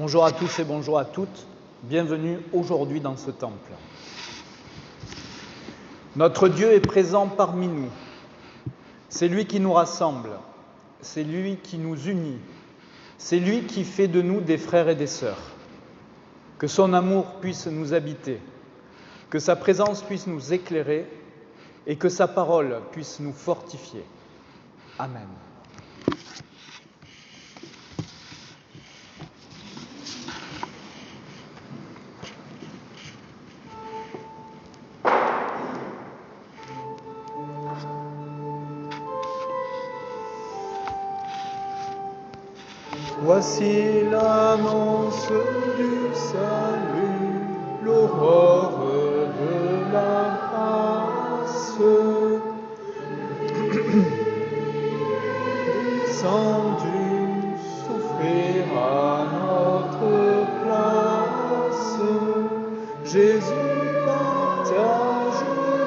Bonjour à tous et bonjour à toutes. Bienvenue aujourd'hui dans ce temple. Notre Dieu est présent parmi nous. C'est lui qui nous rassemble. C'est lui qui nous unit. C'est lui qui fait de nous des frères et des sœurs. Que son amour puisse nous habiter. Que sa présence puisse nous éclairer et que sa parole puisse nous fortifier. Amen. Voici l'annonce du salut, l'aurore de la grâce. Descendu souffrir à notre place, Jésus partage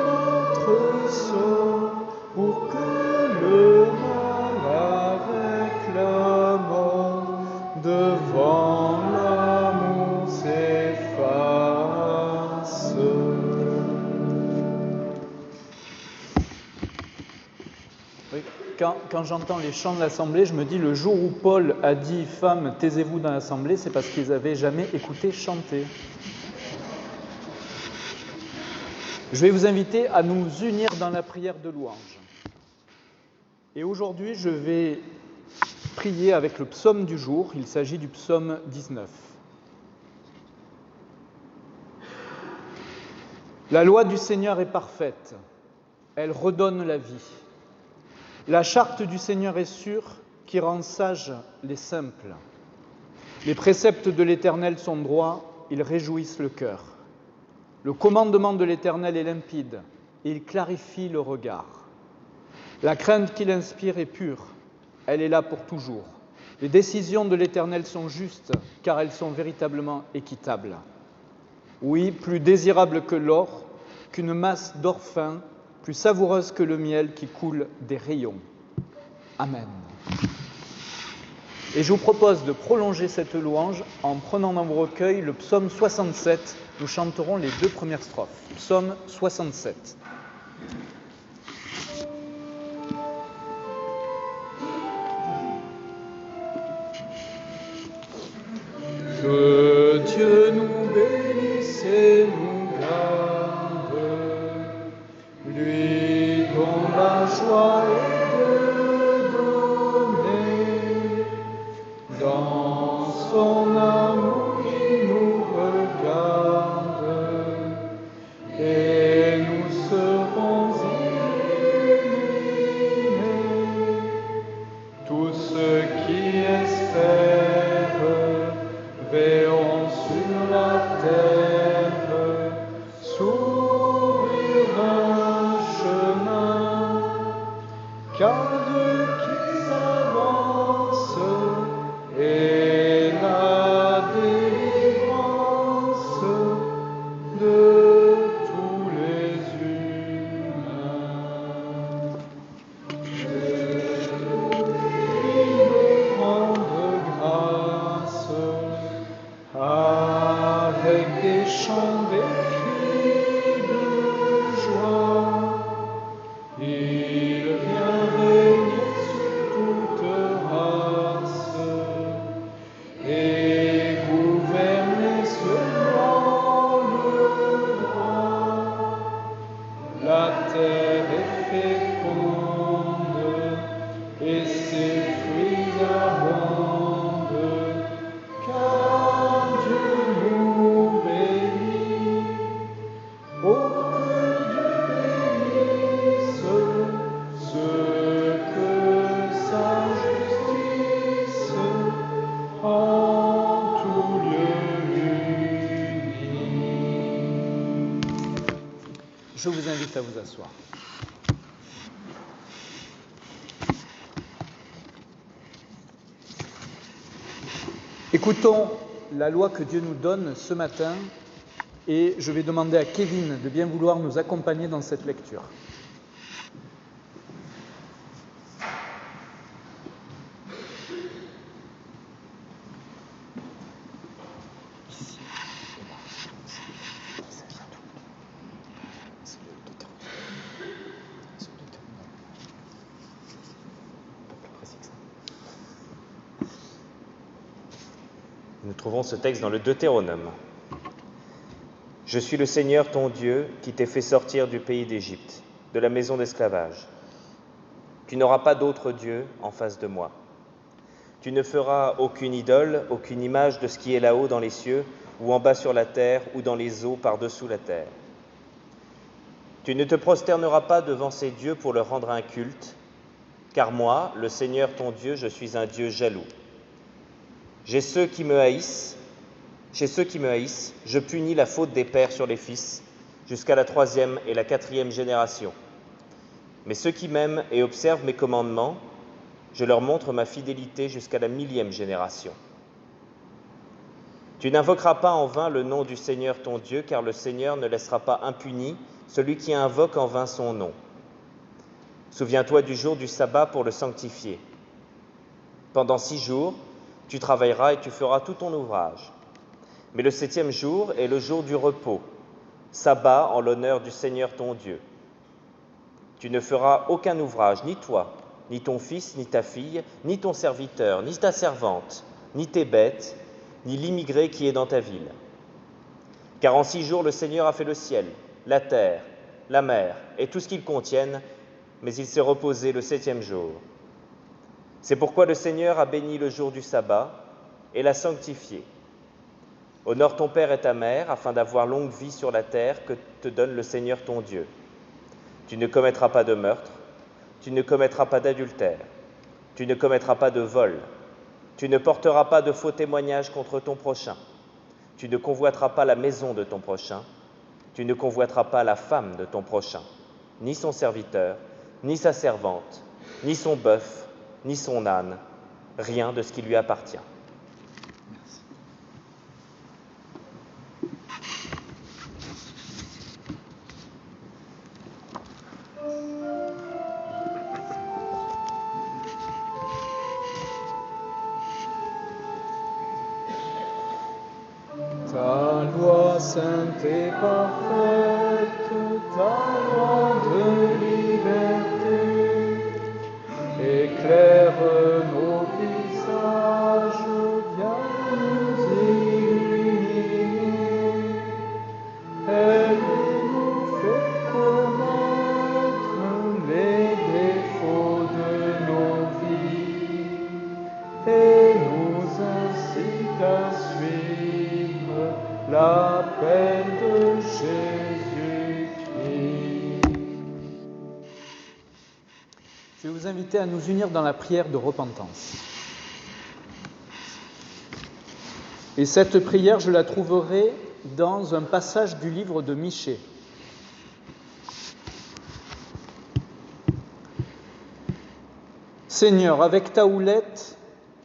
notre sort pour que le mal avec la mort devant l'amour s'efface. Oui, quand j'entends les chants de l'Assemblée, je me dis le jour où Paul a dit « Femmes, taisez-vous dans l'Assemblée », c'est parce qu'ils n'avaient jamais écouté chanter. Je vais vous inviter à nous unir dans la prière de louange. Et aujourd'hui, je vais prier avec le psaume du jour. Il s'agit du psaume 19. La loi du Seigneur est parfaite. Elle redonne la vie. La charte du Seigneur est sûre, qui rend sages les simples. Les préceptes de l'Éternel sont droits, ils réjouissent le cœur. Le commandement de l'Éternel est limpide, et il clarifie le regard. La crainte qu'il inspire est pure, elle est là pour toujours. Les décisions de l'Éternel sont justes, car elles sont véritablement équitables. Oui, plus désirable que l'or, qu'une masse d'or fin, plus savoureuse que le miel qui coule des rayons. Amen. Et je vous propose de prolonger cette louange en prenant dans vos recueils le psaume 67. Nous chanterons les 2 premières strophes. Psaume 67. Que Dieu nous bénisse et nous garde, lui dont la joie est de donner, dans son amour qui nous regarde, et nous serons illuminés, tous ceux qui espèrent verront sur la terre s'ouvrir un chemin, car Dieu qui avance est la délivrance de tous les humains. Avec des chants, des cris de joie, il vient régner sur toute race et gouverner selon le droit. La terre est féconde et ses fruits abondent, car Dieu nous bénit. Oh, que Dieu bénisse ceux que sa justice en tout lieu unit. Je vous invite à vous asseoir. Écoutons la loi que Dieu nous donne ce matin et je vais demander à Kevin de bien vouloir nous accompagner dans cette lecture. Nous trouvons ce texte dans le Deutéronome. « Je suis le Seigneur ton Dieu qui t'ai fait sortir du pays d'Égypte, de la maison d'esclavage. Tu n'auras pas d'autre Dieu en face de moi. Tu ne feras aucune idole, aucune image de ce qui est là-haut dans les cieux, ou en bas sur la terre, ou dans les eaux par-dessous la terre. Tu ne te prosterneras pas devant ces dieux pour leur rendre un culte, car moi, le Seigneur ton Dieu, je suis un Dieu jaloux. Chez ceux qui me haïssent, je punis la faute des pères sur les fils, jusqu'à la 3e et la 4e génération. Mais ceux qui m'aiment et observent mes commandements, je leur montre ma fidélité jusqu'à la 1000e génération. Tu n'invoqueras pas en vain le nom du Seigneur ton Dieu, car le Seigneur ne laissera pas impuni celui qui invoque en vain son nom. Souviens-toi du jour du sabbat pour le sanctifier. Pendant 6 jours, tu travailleras et tu feras tout ton ouvrage. Mais le 7e jour est le jour du repos, sabbat en l'honneur du Seigneur ton Dieu. Tu ne feras aucun ouvrage, ni toi, ni ton fils, ni ta fille, ni ton serviteur, ni ta servante, ni tes bêtes, ni l'immigré qui est dans ta ville. Car en 6 jours, le Seigneur a fait le ciel, la terre, la mer et tout ce qu'ils contiennent, mais il s'est reposé le 7e jour. C'est pourquoi le Seigneur a béni le jour du sabbat et l'a sanctifié. Honore ton père et ta mère, afin d'avoir longue vie sur la terre que te donne le Seigneur ton Dieu. Tu ne commettras pas de meurtre, tu ne commettras pas d'adultère, tu ne commettras pas de vol, tu ne porteras pas de faux témoignages contre ton prochain, tu ne convoiteras pas la maison de ton prochain, tu ne convoiteras pas la femme de ton prochain, ni son serviteur, ni sa servante, ni son bœuf, ni son âne, rien de ce qui lui appartient. Merci. Ta loi sainte et parfaite, ta loi de liberté, éclaire nos visages, viens nous illuminer. Elle nous fait connaître les défauts de nos vies et nous incite à suivre l'appel de Jésus-Christ. Je vais vous inviter à nous unir dans la prière de repentance. Et cette prière, je la trouverai dans un passage du livre de Michée. Seigneur, avec ta houlette,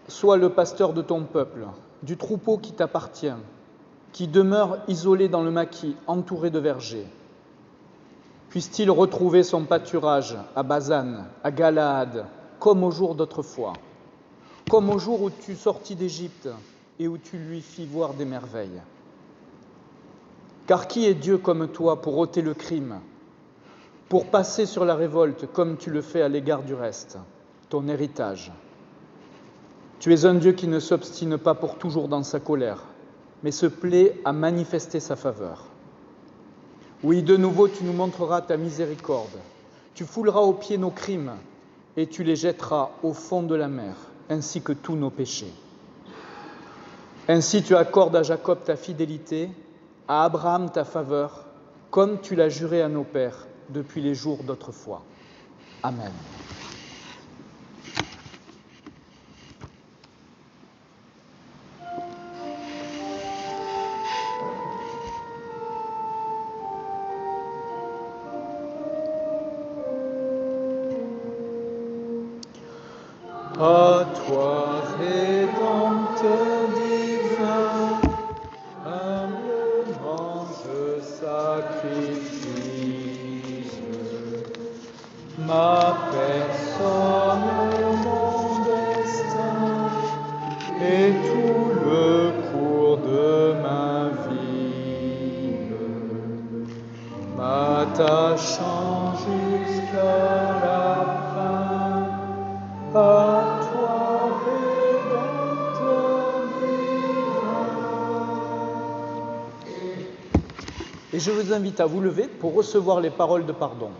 sois le pasteur de ton peuple, du troupeau qui t'appartient, qui demeure isolé dans le maquis, entouré de vergers. Puisse-t-il retrouver son pâturage à Basan, à Galaad, comme au jour d'autrefois, comme au jour où tu sortis d'Égypte et où tu lui fis voir des merveilles. Car qui est Dieu comme toi pour ôter le crime, pour passer sur la révolte comme tu le fais à l'égard du reste, ton héritage? Tu es un Dieu qui ne s'obstine pas pour toujours dans sa colère, mais se plaît à manifester sa faveur. Oui, de nouveau, tu nous montreras ta miséricorde. Tu fouleras aux pieds nos crimes et tu les jetteras au fond de la mer, ainsi que tous nos péchés. Ainsi, tu accordes à Jacob ta fidélité, à Abraham ta faveur, comme tu l'as juré à nos pères depuis les jours d'autrefois. Amen. À toi, Rédempteur divin, humblement je sacrifie ma personne, mon destin et tout le cours de ma vie, m'attachant jusqu'à la fin. À toi, Rédempteur divin, Et je vous invite à vous lever pour recevoir les paroles de pardon.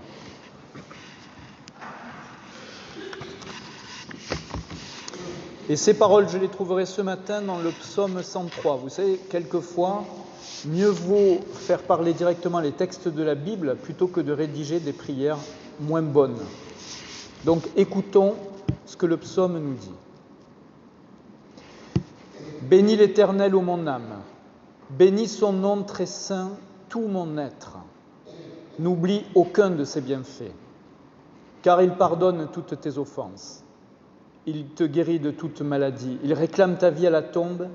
Et ces paroles, je les trouverai ce matin dans le psaume 103. Vous savez, quelquefois, mieux vaut faire parler directement les textes de la Bible plutôt que de rédiger des prières moins bonnes. Donc écoutons ce que le psaume nous dit. Bénis l'Éternel, ô mon âme, bénis son nom très saint, tout mon être. N'oublie aucun de ses bienfaits, car il pardonne toutes tes offenses. Il te guérit de toute maladie, il réclame ta vie à la tombe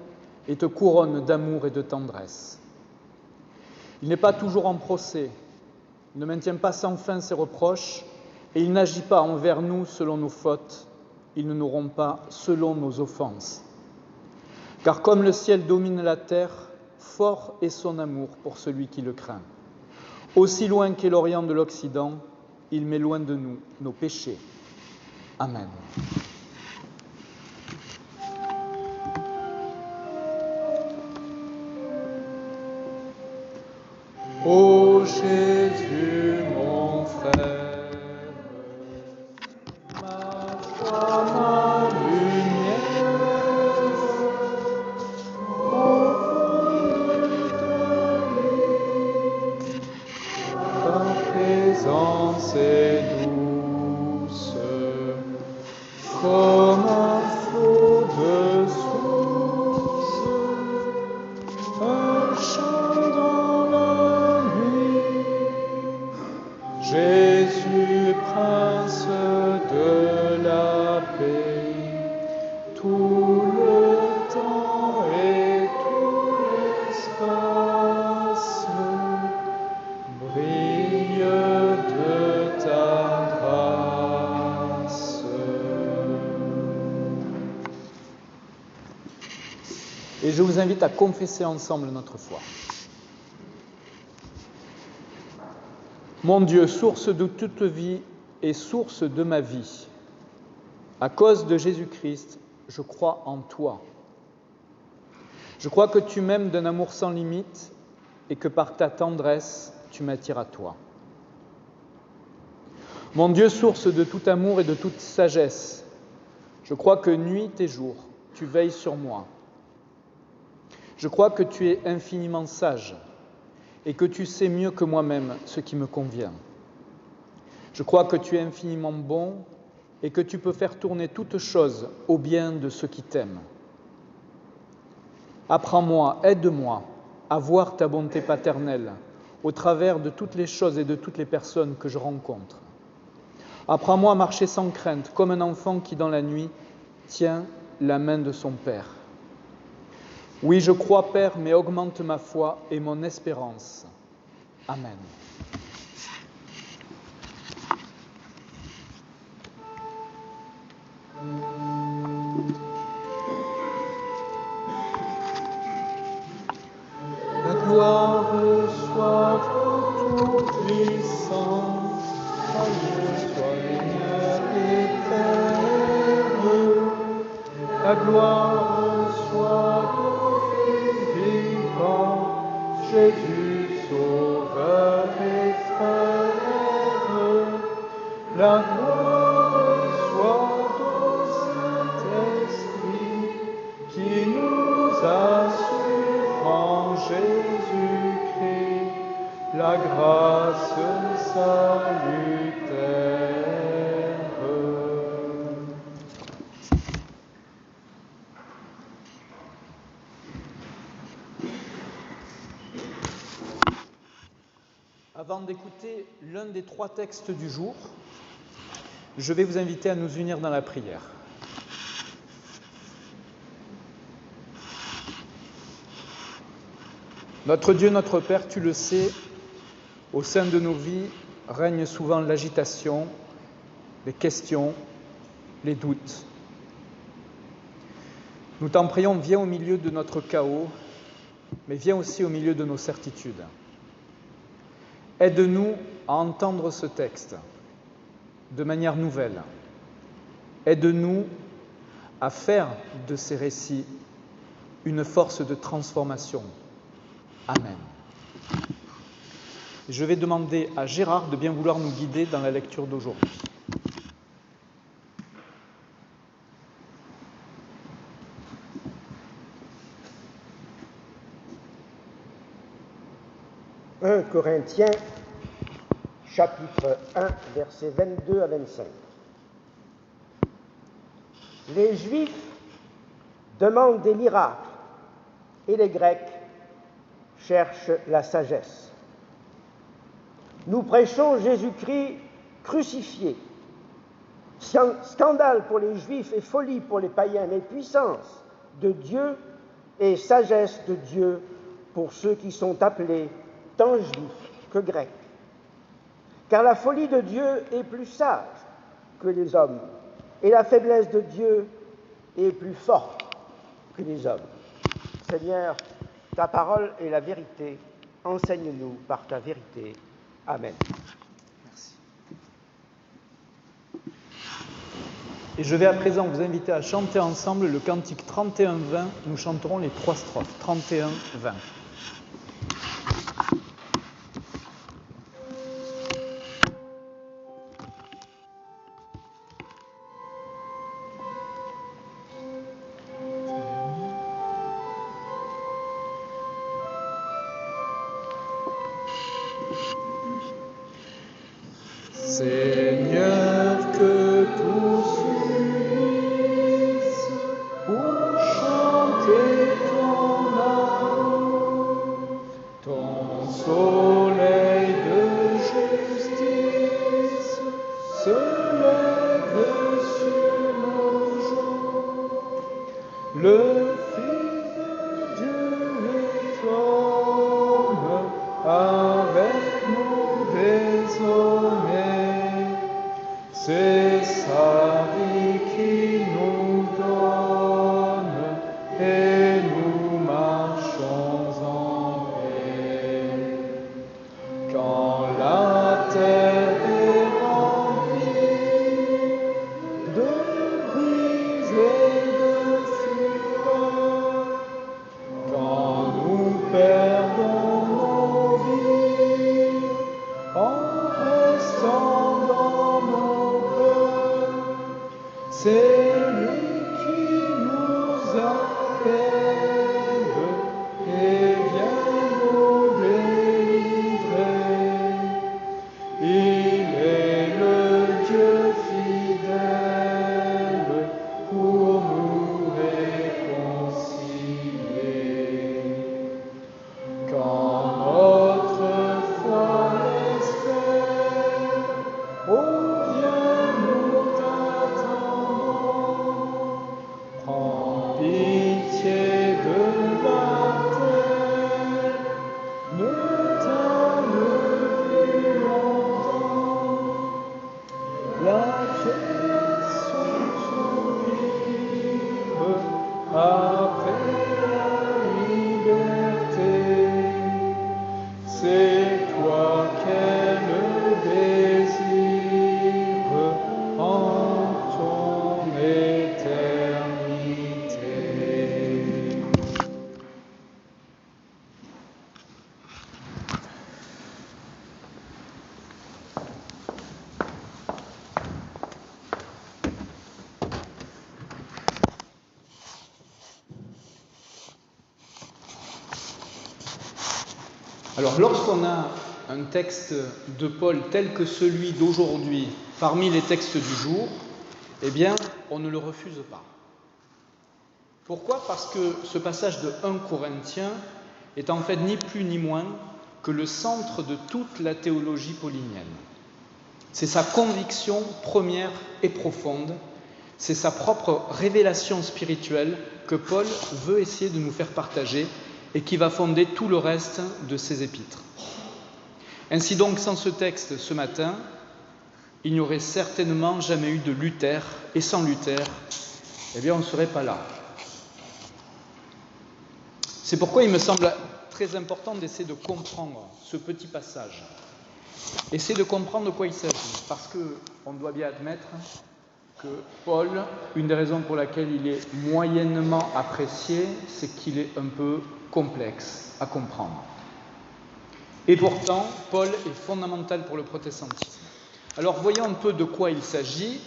et te couronne d'amour et de tendresse. Il n'est pas toujours en procès, il ne maintient pas sans fin ses reproches, et il n'agit pas envers nous selon nos fautes, il ne nous rompt pas selon nos offenses. Car comme le ciel domine la terre, fort est son amour pour celui qui le craint. Aussi loin qu'est l'Orient de l'Occident, il met loin de nous nos péchés. Amen. Ô Jésus, mon frère, ma foi, ma lumière, au fond de ta vie, ta présence est douce, comme un flot de source, un chant dans la nuit. Jésus, prince de la paix, tout le temps et tout l'espace brille de ta grâce. Et je vous invite à confesser ensemble notre foi. Mon Dieu, source de toute vie et source de ma vie, à cause de Jésus-Christ, je crois en toi. Je crois que tu m'aimes d'un amour sans limite et que par ta tendresse, tu m'attires à toi. Mon Dieu, source de tout amour et de toute sagesse, je crois que nuit et jour, tu veilles sur moi. Je crois que tu es infiniment sage et que tu sais mieux que moi-même ce qui me convient. Je crois que tu es infiniment bon et que tu peux faire tourner toutes choses au bien de ceux qui t'aiment. Apprends-moi, aide-moi à voir ta bonté paternelle au travers de toutes les choses et de toutes les personnes que je rencontre. Apprends-moi à marcher sans crainte, comme un enfant qui, dans la nuit, tient la main de son Père. Oui, je crois, Père, mais augmente ma foi et mon espérance. Amen. La gloire soit au Tout-Puissant, Dieu soit Seigneur éternel. La gloire soit au Fils vivant, Jésus Sauveur et Frère. La gloire soit au Saint-Esprit qui nous assure en Jésus-Christ la grâce salutaire. Avant d'écouter l'un des 3 textes du jour, je vais vous inviter à nous unir dans la prière. Notre Dieu, notre Père, tu le sais, au sein de nos vies règne souvent l'agitation, les questions, les doutes. Nous t'en prions, viens au milieu de notre chaos, mais viens aussi au milieu de nos certitudes. Aide-nous à entendre ce texte de manière nouvelle. Aide-nous à faire de ces récits une force de transformation. Amen. Je vais demander à Gérard de bien vouloir nous guider dans la lecture d'aujourd'hui. « 1 Corinthiens, chapitre 1, versets 22 à 25. Les Juifs demandent des miracles et les Grecs cherchent la sagesse. Nous prêchons Jésus-Christ crucifié. Scandale pour les Juifs et folie pour les païens, mais puissance de Dieu et sagesse de Dieu pour ceux qui sont appelés tant juifs que grecs. Car la folie de Dieu est plus sage que les hommes, et la faiblesse de Dieu est plus forte que les hommes. Seigneur, ta parole est la vérité. Enseigne-nous par ta vérité. Amen. Merci. Et je vais à présent vous inviter à chanter ensemble le cantique 31-20. Nous chanterons les 3 strophes. 31-20. Seigneur, que tous unissent pour chanter ton amour, ton soleil de justice se lève sur nos jours. Le Fils de Dieu est homme avec nous désormais. C'est sa vie qui nous donne et nous marchons en paix. Quand la terre est remplie de brise et de fureur, quand nous perdons nos vies en restant dans nos cœurs, c'est lui qui nous appelle et vient nous délivrer. Il est le Dieu fidèle pour nous réconcilier. Quand notre foi l'espère, oh viens nous t'attendons. Prends pitié de la terre, ne tarde plus longtemps. La création soupire après la liberté. C'est toi qu'elle désire en ton éternité. Alors, lorsqu'on a un texte de Paul tel que celui d'aujourd'hui parmi les textes du jour, eh bien, on ne le refuse pas. Pourquoi ? Parce que ce passage de 1 Corinthiens est en fait ni plus ni moins que le centre de toute la théologie paulinienne. C'est sa conviction première et profonde, c'est sa propre révélation spirituelle que Paul veut essayer de nous faire partager et qui va fonder tout le reste de ses épîtres. Ainsi donc, sans ce texte ce matin, il n'y aurait certainement jamais eu de Luther, et sans Luther, eh bien on ne serait pas là. C'est pourquoi il me semble très important d'essayer de comprendre ce petit passage. Essayer de comprendre de quoi il s'agit, parce qu'on doit bien admettre que Paul, une des raisons pour laquelle il est moyennement apprécié, c'est qu'il est un peu complexe à comprendre. Et pourtant, Paul est fondamental pour le protestantisme. Alors voyons un peu de quoi il s'agit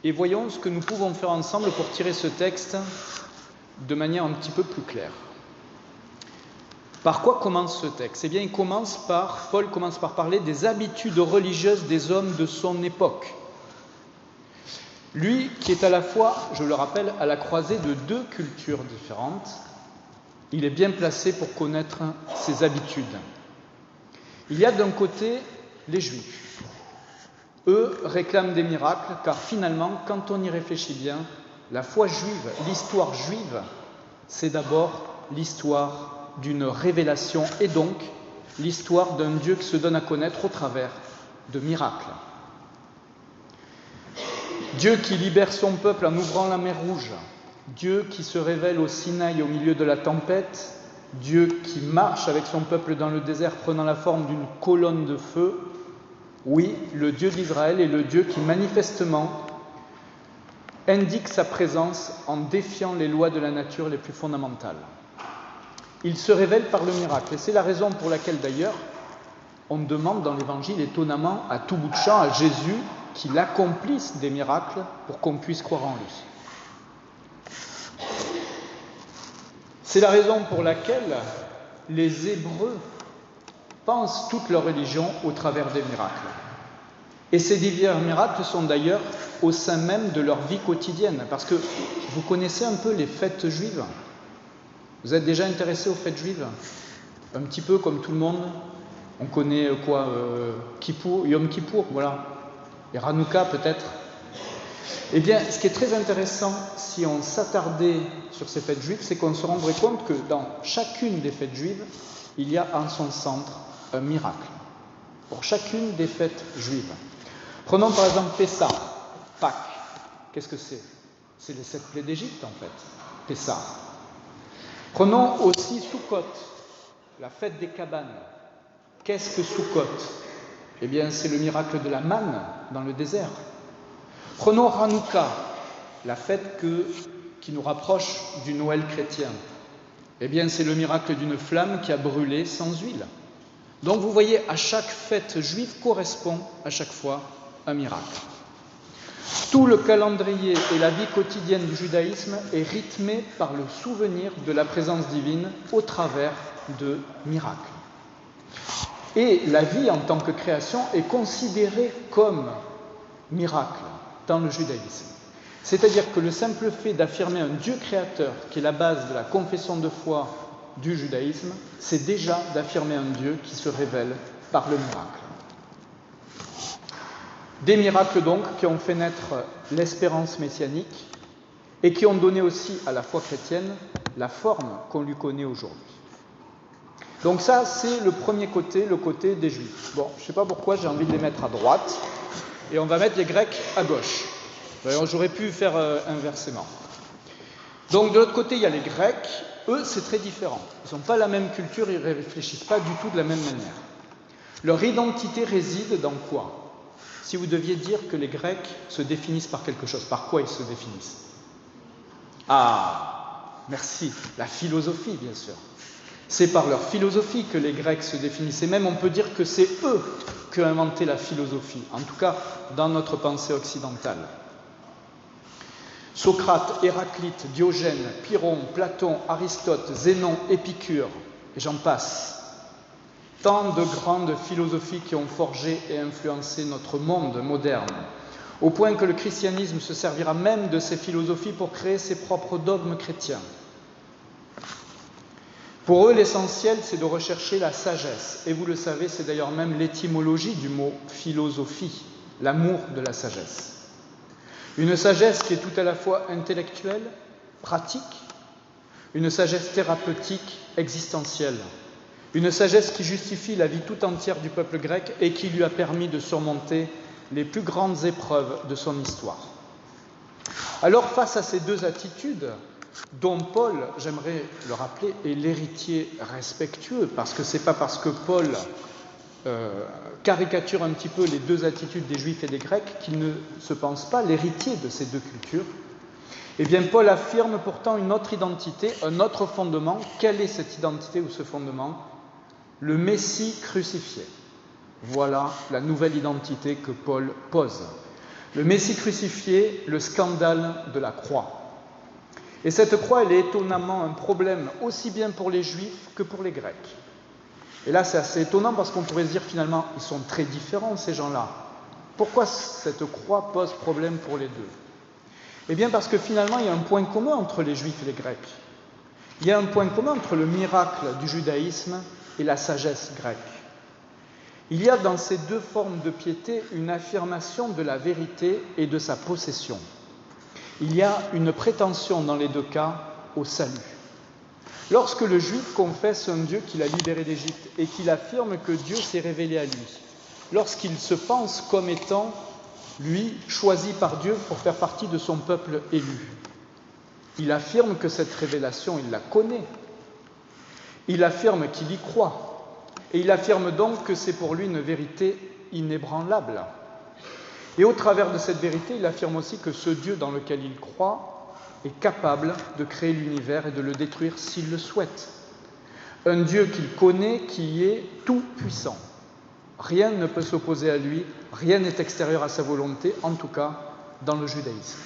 et voyons ce que nous pouvons faire ensemble pour tirer ce texte de manière un petit peu plus claire. Par quoi commence ce texte? Eh bien, Paul commence par parler des habitudes religieuses des hommes de son époque. Lui, qui est à la fois, je le rappelle, à la croisée de deux cultures différentes, il est bien placé pour connaître ses habitudes. Il y a d'un côté les Juifs. Eux réclament des miracles, car finalement, quand on y réfléchit bien, la foi juive, l'histoire juive, c'est d'abord l'histoire d'une révélation et donc l'histoire d'un Dieu qui se donne à connaître au travers de miracles. Dieu qui libère son peuple en ouvrant la mer Rouge, Dieu qui se révèle au Sinaï au milieu de la tempête, Dieu qui marche avec son peuple dans le désert prenant la forme d'une colonne de feu. Oui, le Dieu d'Israël est le Dieu qui manifestement indique sa présence en défiant les lois de la nature les plus fondamentales. Il se révèle par le miracle. Et c'est la raison pour laquelle, d'ailleurs, on demande dans l'Évangile, étonnamment, à tout bout de champ, à Jésus, qu'il accomplisse des miracles pour qu'on puisse croire en lui. C'est la raison pour laquelle les Hébreux pensent toute leur religion au travers des miracles. Et ces divers miracles sont d'ailleurs au sein même de leur vie quotidienne. Parce que vous connaissez un peu les fêtes juives. Vous êtes déjà intéressé aux fêtes juives? Un petit peu comme tout le monde. On connaît quoi Yom Kippour, voilà. Et Hanouka peut-être. Eh bien, ce qui est très intéressant, si on s'attardait sur ces fêtes juives, c'est qu'on se rendrait compte que dans chacune des fêtes juives, il y a en son centre un miracle. Pour chacune des fêtes juives. Prenons par exemple Pessah, Pâques. Qu'est-ce que c'est? C'est les 7 plaies d'Égypte en fait, Pessah. Prenons aussi Sukkot, la fête des cabanes. Qu'est-ce que Sukkot? Eh bien, c'est le miracle de la manne dans le désert. Prenons Hanouka, la fête qui nous rapproche du Noël chrétien. Eh bien, c'est le miracle d'une flamme qui a brûlé sans huile. Donc, vous voyez, à chaque fête juive correspond à chaque fois un miracle. Tout le calendrier et la vie quotidienne du judaïsme est rythmé par le souvenir de la présence divine au travers de miracles. Et la vie en tant que création est considérée comme miracle dans le judaïsme. C'est-à-dire que le simple fait d'affirmer un Dieu créateur, qui est la base de la confession de foi du judaïsme, c'est déjà d'affirmer un Dieu qui se révèle par le miracle. Des miracles donc qui ont fait naître l'espérance messianique et qui ont donné aussi à la foi chrétienne la forme qu'on lui connaît aujourd'hui. Donc ça, c'est le premier côté, le côté des Juifs. Bon, je ne sais pas pourquoi j'ai envie de les mettre à droite et on va mettre les Grecs à gauche. D'ailleurs, j'aurais pu faire inversement. Donc de l'autre côté, il y a les Grecs. Eux, c'est très différent. Ils n'ont pas la même culture, ils ne réfléchissent pas du tout de la même manière. Leur identité réside dans quoi? Si vous deviez dire que les Grecs se définissent par quelque chose, par quoi ils se définissent? Ah, merci, la philosophie, bien sûr. C'est par leur philosophie que les Grecs se définissent. Et même, on peut dire que c'est eux qui ont inventé la philosophie, en tout cas dans notre pensée occidentale. Socrate, Héraclite, Diogène, Pyrrhon, Platon, Aristote, Zénon, Épicure, et j'en passe. Tant de grandes philosophies qui ont forgé et influencé notre monde moderne, au point que le christianisme se servira même de ces philosophies pour créer ses propres dogmes chrétiens. Pour eux, l'essentiel, c'est de rechercher la sagesse. Et vous le savez, c'est d'ailleurs même l'étymologie du mot philosophie, l'amour de la sagesse. Une sagesse qui est tout à la fois intellectuelle, pratique, une sagesse thérapeutique, existentielle, une sagesse qui justifie la vie tout entière du peuple grec et qui lui a permis de surmonter les plus grandes épreuves de son histoire. Alors, face à ces deux attitudes, dont Paul, j'aimerais le rappeler, est l'héritier respectueux, parce que ce n'est pas parce que Paul caricature un petit peu les deux attitudes des Juifs et des Grecs qu'il ne se pense pas l'héritier de ces deux cultures. Eh bien, Paul affirme pourtant une autre identité, un autre fondement. Quelle est cette identité ou ce fondement? le Messie crucifié. Voilà la nouvelle identité que Paul pose. Le Messie crucifié, le scandale de la croix. Et cette croix, elle est étonnamment un problème aussi bien pour les Juifs que pour les Grecs. Et là, c'est assez étonnant parce qu'on pourrait se dire finalement, ils sont très différents ces gens-là. Pourquoi cette croix pose problème pour les deux ? Eh bien parce que finalement, il y a un point commun entre les Juifs et les Grecs. Il y a un point commun entre le miracle du judaïsme et la sagesse grecque. Il y a dans ces deux formes de piété une affirmation de la vérité et de sa possession. Il y a une prétention dans les deux cas au salut. Lorsque le Juif confesse un Dieu qui l'a libéré d'Égypte et qu'il affirme que Dieu s'est révélé à lui, lorsqu'il se pense comme étant, lui, choisi par Dieu pour faire partie de son peuple élu, il affirme que cette révélation, il la connaît. Il affirme qu'il y croit. Et il affirme donc que c'est pour lui une vérité inébranlable. Et au travers de cette vérité, il affirme aussi que ce Dieu dans lequel il croit est capable de créer l'univers et de le détruire s'il le souhaite. Un Dieu qu'il connaît, qui est tout puissant. Rien ne peut s'opposer à lui, rien n'est extérieur à sa volonté, en tout cas dans le judaïsme.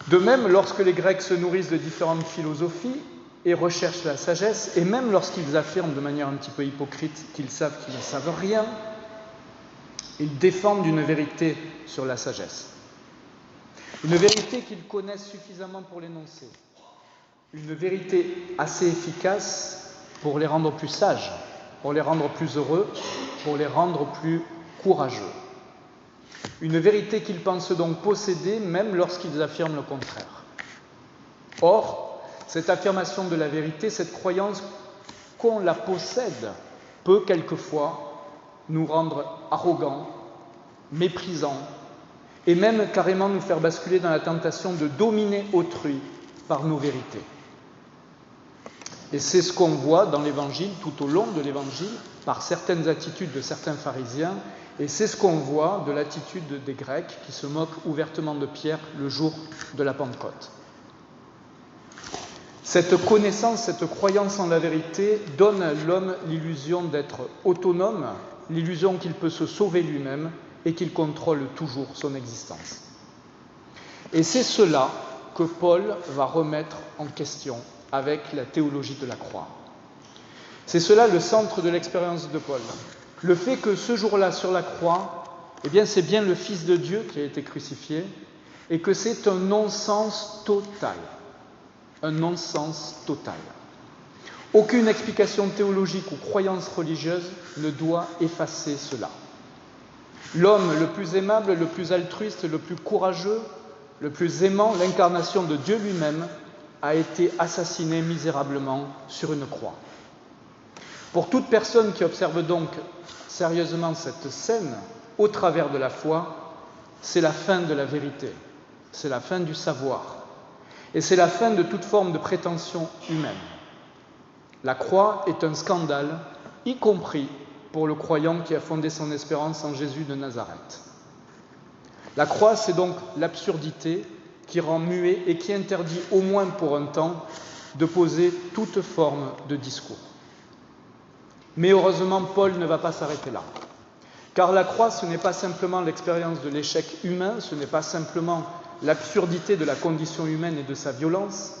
De même, lorsque les Grecs se nourrissent de différentes philosophies et recherchent la sagesse, et même lorsqu'ils affirment de manière un petit peu hypocrite qu'ils savent qu'ils ne savent rien, ils défendent une vérité sur la sagesse. Une vérité qu'ils connaissent suffisamment pour l'énoncer. Une vérité assez efficace pour les rendre plus sages, pour les rendre plus heureux, pour les rendre plus courageux. Une vérité qu'ils pensent donc posséder même lorsqu'ils affirment le contraire. Or, cette affirmation de la vérité, cette croyance qu'on la possède, peut quelquefois nous rendre arrogants, méprisants, et même carrément nous faire basculer dans la tentation de dominer autrui par nos vérités. Et c'est ce qu'on voit dans l'Évangile, tout au long de l'Évangile, par certaines attitudes de certains pharisiens, et c'est ce qu'on voit de l'attitude des Grecs qui se moquent ouvertement de Pierre le jour de la Pentecôte. Cette connaissance, cette croyance en la vérité donne à l'homme l'illusion d'être autonome, l'illusion qu'il peut se sauver lui-même et qu'il contrôle toujours son existence. Et c'est cela que Paul va remettre en question avec la théologie de la croix. C'est cela le centre de l'expérience de Paul. Le fait que ce jour-là sur la croix, eh bien c'est bien le Fils de Dieu qui a été crucifié et que c'est un non-sens total. Un non-sens total. Aucune explication théologique ou croyance religieuse ne doit effacer cela. L'homme le plus aimable, le plus altruiste, le plus courageux, le plus aimant, l'incarnation de Dieu lui-même, a été assassiné misérablement sur une croix. Pour toute personne qui observe donc sérieusement cette scène, au travers de la foi, c'est la fin de la vérité, c'est la fin du savoir, et c'est la fin de toute forme de prétention humaine. La croix est un scandale, y compris pour le croyant qui a fondé son espérance en Jésus de Nazareth. La croix, c'est donc l'absurdité qui rend muet et qui interdit, au moins pour un temps, de poser toute forme de discours. Mais heureusement, Paul ne va pas s'arrêter là. Car la croix, ce n'est pas simplement l'expérience de l'échec humain, ce n'est pas simplement l'absurdité de la condition humaine et de sa violence.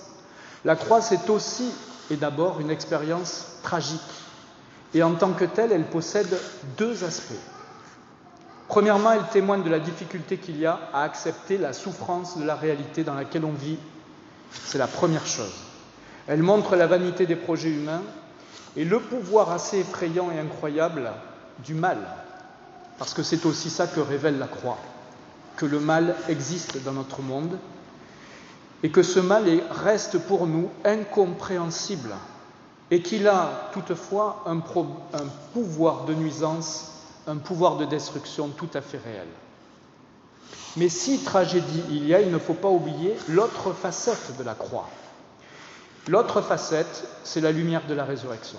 La croix, c'est aussi et d'abord une expérience tragique. Et en tant que telle, elle possède deux aspects. Premièrement, elle témoigne de la difficulté qu'il y a à accepter la souffrance de la réalité dans laquelle on vit. C'est la première chose. Elle montre la vanité des projets humains et le pouvoir assez effrayant et incroyable du mal. Parce que c'est aussi ça que révèle la croix, que le mal existe dans notre monde et que ce mal reste pour nous incompréhensible et qu'il a toutefois un pouvoir de nuisance, un pouvoir de destruction tout à fait réel. Mais si tragédie il y a, il ne faut pas oublier l'autre facette de la croix. L'autre facette, c'est la lumière de la résurrection.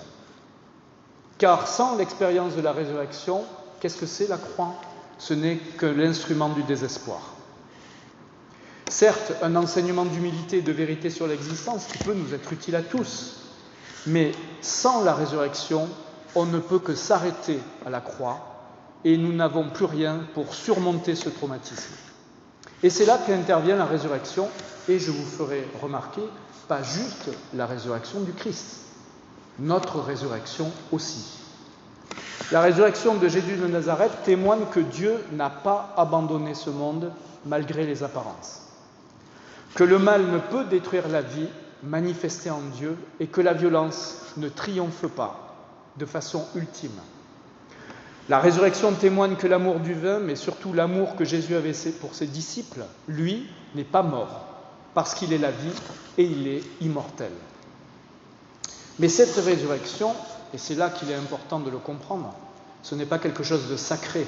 Car sans l'expérience de la résurrection, qu'est-ce que c'est la croix ? Ce n'est que l'instrument du désespoir. Certes, un enseignement d'humilité et de vérité sur l'existence qui peut nous être utile à tous, Mais sans la résurrection, on ne peut que s'arrêter à la croix et nous n'avons plus rien pour surmonter ce traumatisme. Et c'est là qu'intervient la résurrection, et je vous ferai remarquer, pas juste la résurrection du Christ, notre résurrection aussi. La résurrection de Jésus de Nazareth témoigne que Dieu n'a pas abandonné ce monde malgré les apparences, que le mal ne peut détruire la vie manifestée en Dieu et que la violence ne triomphe pas de façon ultime. La résurrection témoigne que l'amour du vin, mais surtout l'amour que Jésus avait pour ses disciples, lui, n'est pas mort, parce qu'il est la vie et il est immortel. Mais cette résurrection, et c'est là qu'il est important de le comprendre, ce n'est pas quelque chose de sacré,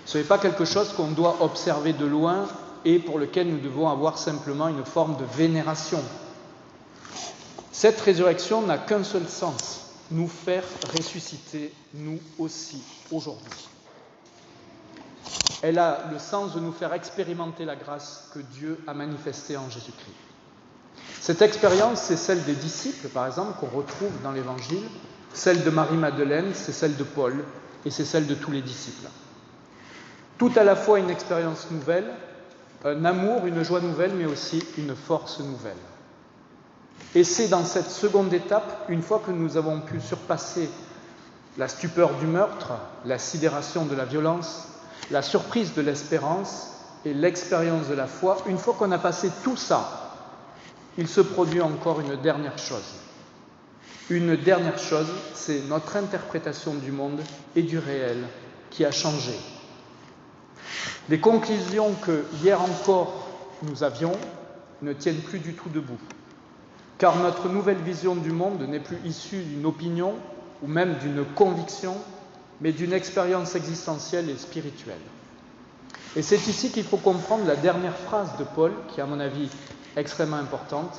ce n'est pas quelque chose qu'on doit observer de loin et pour lequel nous devons avoir simplement une forme de vénération. Cette résurrection n'a qu'un seul sens, nous faire ressusciter, nous aussi, aujourd'hui. Elle a le sens de nous faire expérimenter la grâce que Dieu a manifestée en Jésus-Christ. Cette expérience, c'est celle des disciples, par exemple, qu'on retrouve dans l'Évangile, celle de Marie-Madeleine, c'est celle de Paul, et c'est celle de tous les disciples. Tout à la fois une expérience nouvelle, un amour, une joie nouvelle, mais aussi une force nouvelle. Et c'est dans cette seconde étape, une fois que nous avons pu surpasser la stupeur du meurtre, la sidération de la violence, la surprise de l'espérance et l'expérience de la foi, une fois qu'on a passé tout ça, il se produit encore une dernière chose. Une dernière chose, c'est notre interprétation du monde et du réel qui a changé. Les conclusions que hier encore nous avions ne tiennent plus du tout debout, car notre nouvelle vision du monde n'est plus issue d'une opinion ou même d'une conviction, mais d'une expérience existentielle et spirituelle. Et c'est ici qu'il faut comprendre la dernière phrase de Paul, qui est à mon avis extrêmement importante.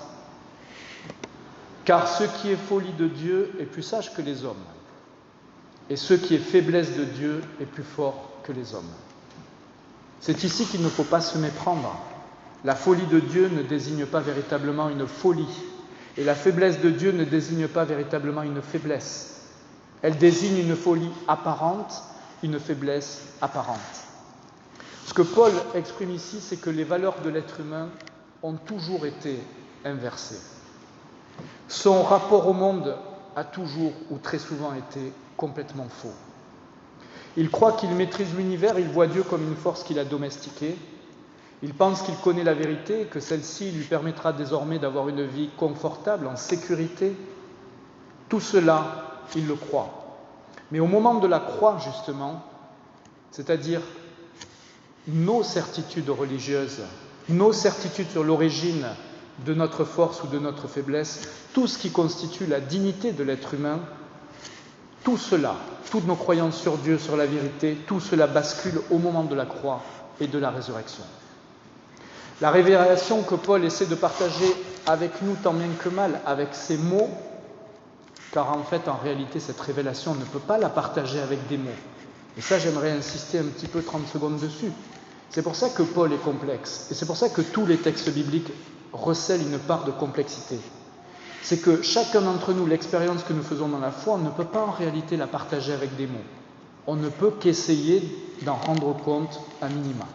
Car ce qui est folie de Dieu est plus sage que les hommes, et ce qui est faiblesse de Dieu est plus fort que les hommes. C'est ici qu'il ne faut pas se méprendre. La folie de Dieu ne désigne pas véritablement une folie, et la faiblesse de Dieu ne désigne pas véritablement une faiblesse. Elle désigne une folie apparente, une faiblesse apparente. Ce que Paul exprime ici, c'est que les valeurs de l'être humain ont toujours été inversées. Son rapport au monde a toujours ou très souvent été complètement faux. Il croit qu'il maîtrise l'univers, il voit Dieu comme une force qu'il a domestiquée. Il pense qu'il connaît la vérité et que celle-ci lui permettra désormais d'avoir une vie confortable, en sécurité. Tout cela, il le croit. Mais au moment de la croix, justement, c'est-à-dire nos certitudes religieuses, nos certitudes sur l'origine de notre force ou de notre faiblesse, tout ce qui constitue la dignité de l'être humain, tout cela, toutes nos croyances sur Dieu, sur la vérité, tout cela bascule au moment de la croix et de la résurrection. La révélation que Paul essaie de partager avec nous tant bien que mal, avec ces mots, car en fait, en réalité, cette révélation, on ne peut pas la partager avec des mots. Et ça, j'aimerais insister un petit peu 30 secondes dessus. C'est pour ça que Paul est complexe, et c'est pour ça que tous les textes bibliques recèlent une part de complexité. C'est que chacun d'entre nous, l'expérience que nous faisons dans la foi, on ne peut pas en réalité la partager avec des mots. On ne peut qu'essayer d'en rendre compte à minima.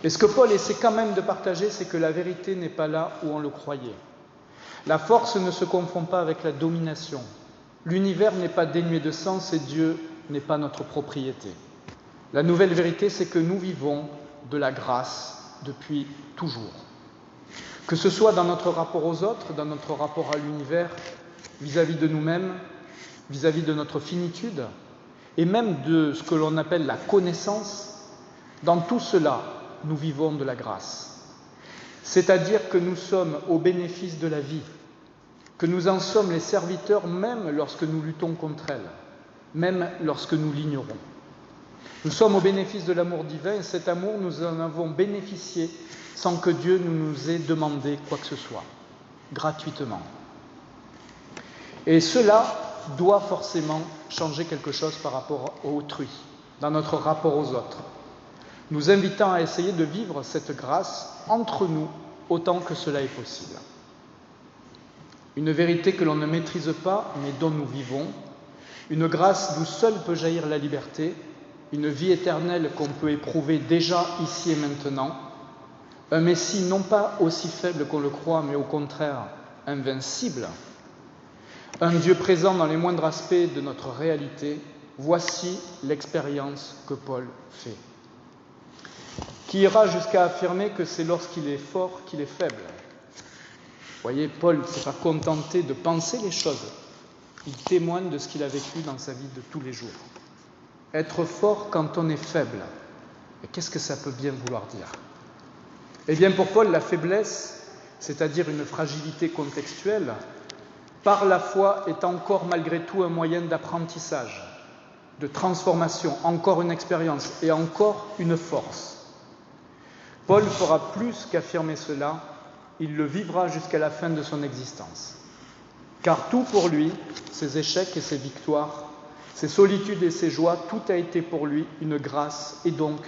Mais ce que Paul essaie quand même de partager, c'est que la vérité n'est pas là où on le croyait. La force ne se confond pas avec la domination. L'univers n'est pas dénué de sens et Dieu n'est pas notre propriété. La nouvelle vérité, c'est que nous vivons de la grâce depuis toujours. Que ce soit dans notre rapport aux autres, dans notre rapport à l'univers, vis-à-vis de nous-mêmes, vis-à-vis de notre finitude, et même de ce que l'on appelle la connaissance, dans tout cela, nous vivons de la grâce. C'est-à-dire que nous sommes au bénéfice de la vie, que nous en sommes les serviteurs même lorsque nous luttons contre elle, même lorsque nous l'ignorons. Nous sommes au bénéfice de l'amour divin et cet amour, nous en avons bénéficié sans que Dieu ne nous ait demandé quoi que ce soit, gratuitement. Et cela doit forcément changer quelque chose par rapport à autrui, dans notre rapport aux autres, nous invitant à essayer de vivre cette grâce entre nous autant que cela est possible. une vérité que l'on ne maîtrise pas mais dont nous vivons, une grâce d'où seule peut jaillir la liberté, une vie éternelle qu'on peut éprouver déjà ici et maintenant, un Messie non pas aussi faible qu'on le croit, mais au contraire invincible, un Dieu présent dans les moindres aspects de notre réalité. Voici l'expérience que Paul fait, qui ira jusqu'à affirmer que c'est lorsqu'il est fort qu'il est faible. Vous voyez, Paul ne s'est pas contenté de penser les choses, il témoigne de ce qu'il a vécu dans sa vie de tous les jours. Être fort quand on est faible, et qu'est-ce que ça peut bien vouloir dire ? Eh bien pour Paul, la faiblesse, c'est-à-dire une fragilité contextuelle, par la foi est encore malgré tout un moyen d'apprentissage, de transformation, encore une expérience et encore une force. Paul fera plus qu'affirmer cela, il le vivra jusqu'à la fin de son existence. Car tout pour lui, ses échecs et ses victoires, ses solitudes et ses joies, tout a été pour lui une grâce et donc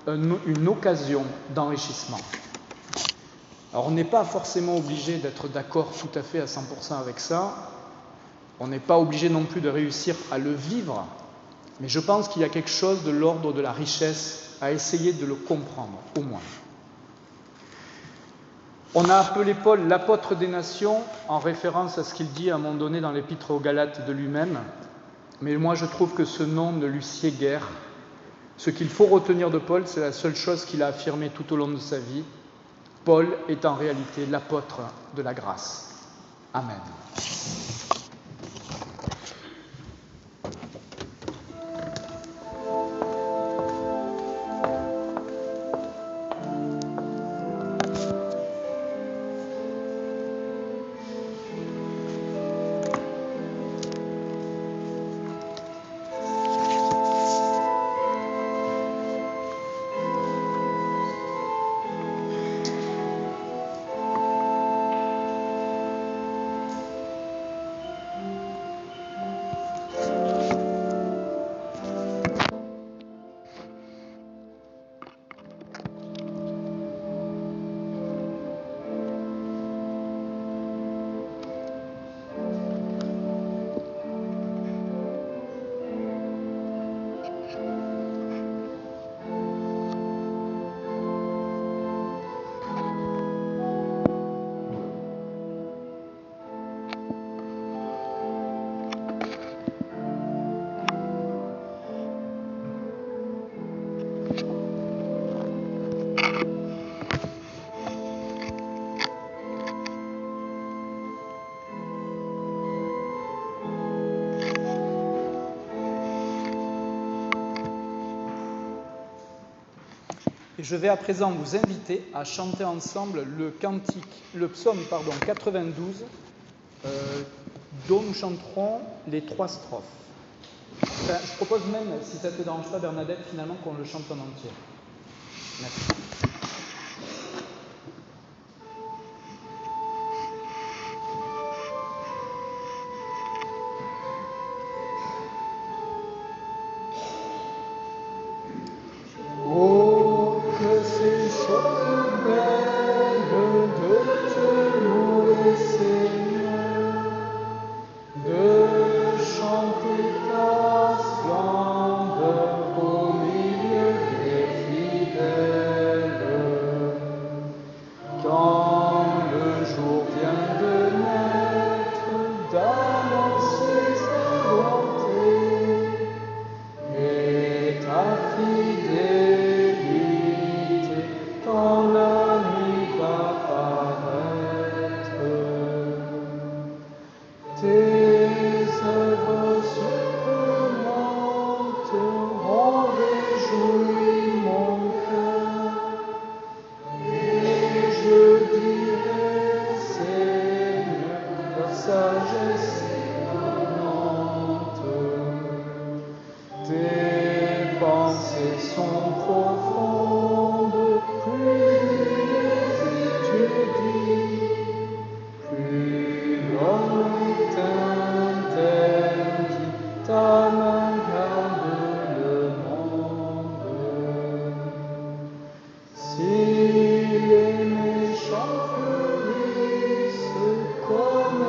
une occasion d'enrichissement. Alors on n'est pas forcément obligé d'être d'accord tout à fait à 100% avec ça, on n'est pas obligé non plus de réussir à le vivre, mais je pense qu'il y a quelque chose de l'ordre de la richesse à essayer de le comprendre, au moins. On a appelé Paul l'apôtre des nations en référence à ce qu'il dit à un moment donné dans l'épître aux Galates de lui-même, mais moi je trouve que ce nom ne lui sied guère. Ce qu'il faut retenir de Paul, c'est la seule chose qu'il a affirmée tout au long de sa vie. Paul est en réalité l'apôtre de la grâce. Amen. Et je vais à présent vous inviter à chanter ensemble le psaume 92, dont nous chanterons les 3 strophes. Enfin, je propose même, si ça ne te dérange pas Bernadette, finalement qu'on le chante en entier. Merci. Comme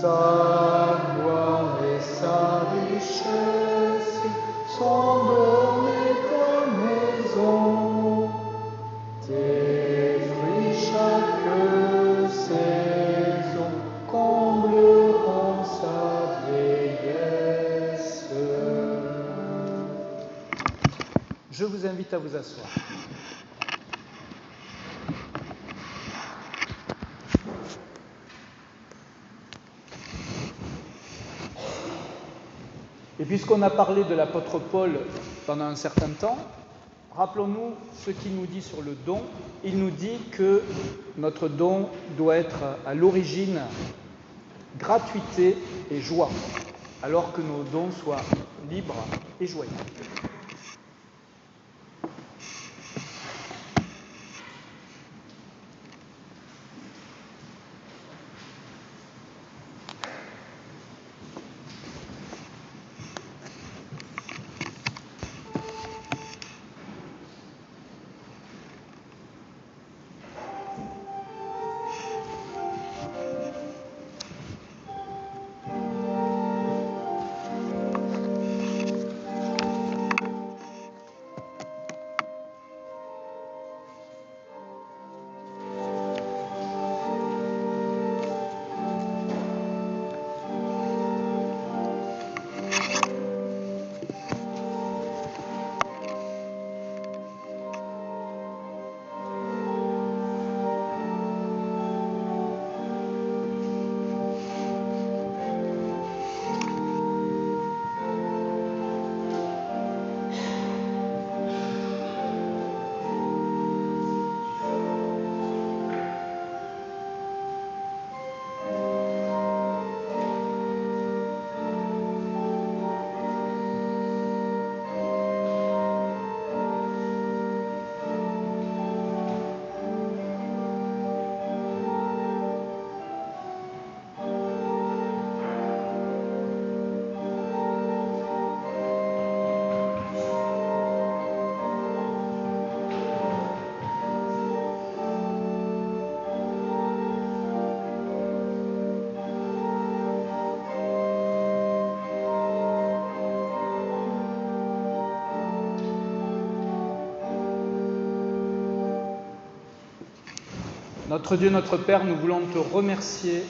Sa gloire et sa richesse sont donnés ta maison. Tes fruits chaque saison combleront sa vieillesse. Je vous invite à vous asseoir. Et puisqu'on a parlé de l'apôtre Paul pendant un certain temps, rappelons-nous ce qu'il nous dit sur le don. Il nous dit que notre don doit être à l'origine gratuité et joie, alors que nos dons soient libres et joyeux. Notre Dieu, notre Père, nous voulons te remercier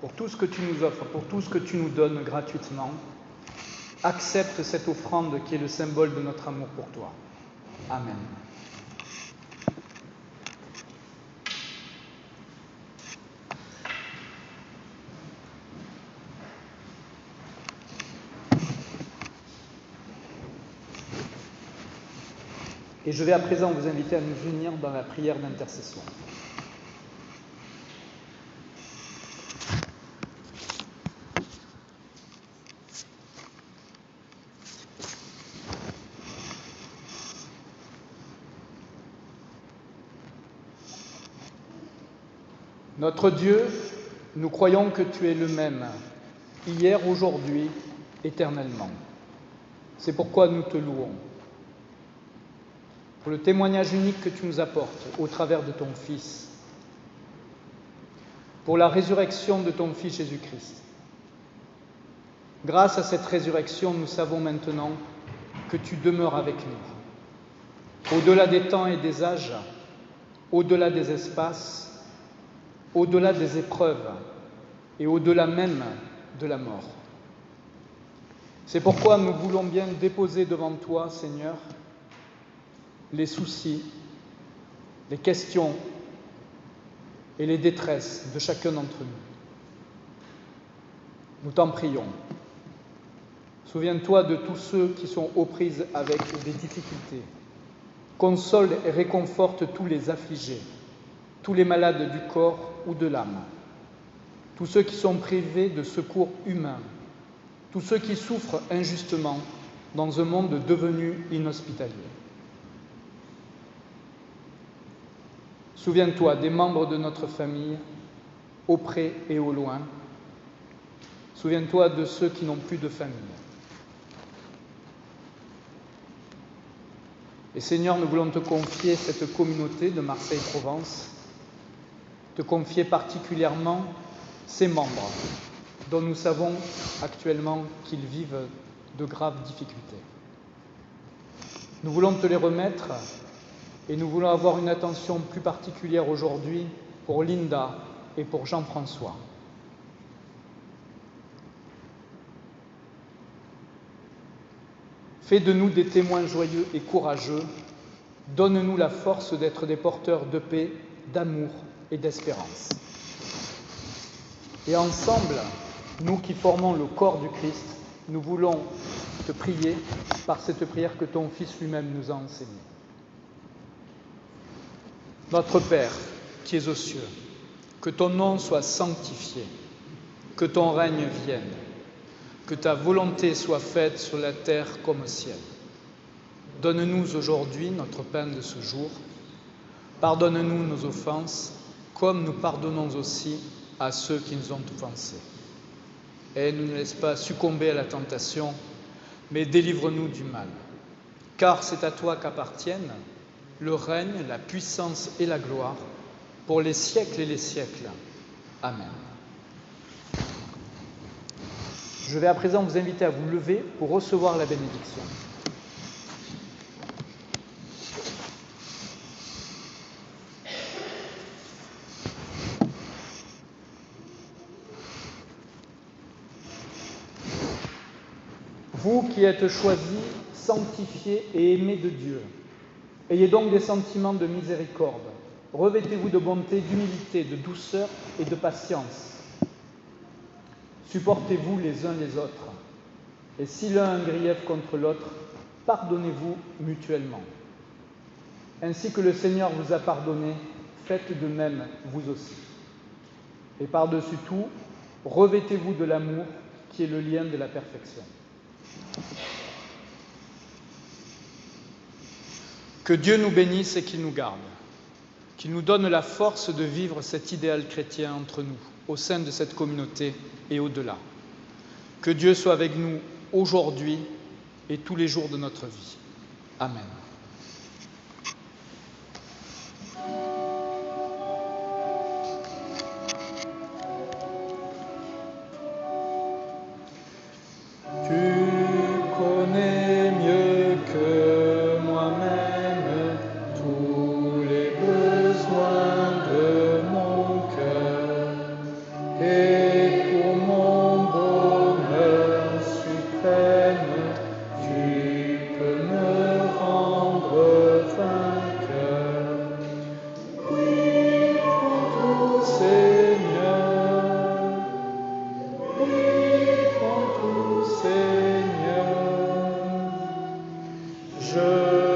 pour tout ce que tu nous offres, pour tout ce que tu nous donnes gratuitement. Accepte cette offrande qui est le symbole de notre amour pour toi. Amen. Et je vais à présent vous inviter à nous unir dans la prière d'intercession. Notre Dieu, nous croyons que tu es le même, hier, aujourd'hui, éternellement. C'est pourquoi nous te louons. Pour le témoignage unique que tu nous apportes au travers de ton Fils, pour la résurrection de ton Fils Jésus-Christ. Grâce à cette résurrection, nous savons maintenant que tu demeures avec nous, au-delà des temps et des âges, au-delà des espaces, au-delà des épreuves et au-delà même de la mort. C'est pourquoi nous voulons bien déposer devant toi, Seigneur, les soucis, les questions et les détresses de chacun d'entre nous. Nous t'en prions. Souviens-toi de tous ceux qui sont aux prises avec des difficultés. Console et réconforte tous les affligés, tous les malades du corps ou de l'âme, tous ceux qui sont privés de secours humains, tous ceux qui souffrent injustement dans un monde devenu inhospitalier. Souviens-toi des membres de notre famille, au près et au loin. Souviens-toi de ceux qui n'ont plus de famille. Et Seigneur, nous voulons te confier cette communauté de Marseille-Provence, te confier particulièrement ses membres, dont nous savons actuellement qu'ils vivent de graves difficultés. Nous voulons te les remettre et nous voulons avoir une attention plus particulière aujourd'hui pour Linda et pour Jean-François. Fais de nous des témoins joyeux et courageux. Donne-nous la force d'être des porteurs de paix, d'amour et d'espérance. Et ensemble, nous qui formons le corps du Christ, nous voulons te prier par cette prière que ton Fils lui-même nous a enseignée. Notre Père, qui es aux cieux, que ton nom soit sanctifié, que ton règne vienne, que ta volonté soit faite sur la terre comme au ciel. Donne-nous aujourd'hui notre pain de ce jour. Pardonne-nous nos offenses, comme nous pardonnons aussi à ceux qui nous ont offensés. Et ne nous laisse pas succomber à la tentation, mais délivre-nous du mal. Car c'est à toi qu'appartiennent le règne, la puissance et la gloire, pour les siècles et les siècles. Amen. Je vais à présent vous inviter à vous lever pour recevoir la bénédiction. Vous qui êtes choisis, sanctifiés et aimés de Dieu, ayez donc des sentiments de miséricorde. Revêtez-vous de bonté, d'humilité, de douceur et de patience. Supportez-vous les uns les autres. Et si l'un a un grief contre l'autre, pardonnez-vous mutuellement. Ainsi que le Seigneur vous a pardonné, faites de même vous aussi. Et par-dessus tout, revêtez-vous de l'amour qui est le lien de la perfection. Que Dieu nous bénisse et qu'il nous garde, qu'il nous donne la force de vivre cet idéal chrétien entre nous, au sein de cette communauté et au-delà. Que Dieu soit avec nous aujourd'hui et tous les jours de notre vie. Amen. Je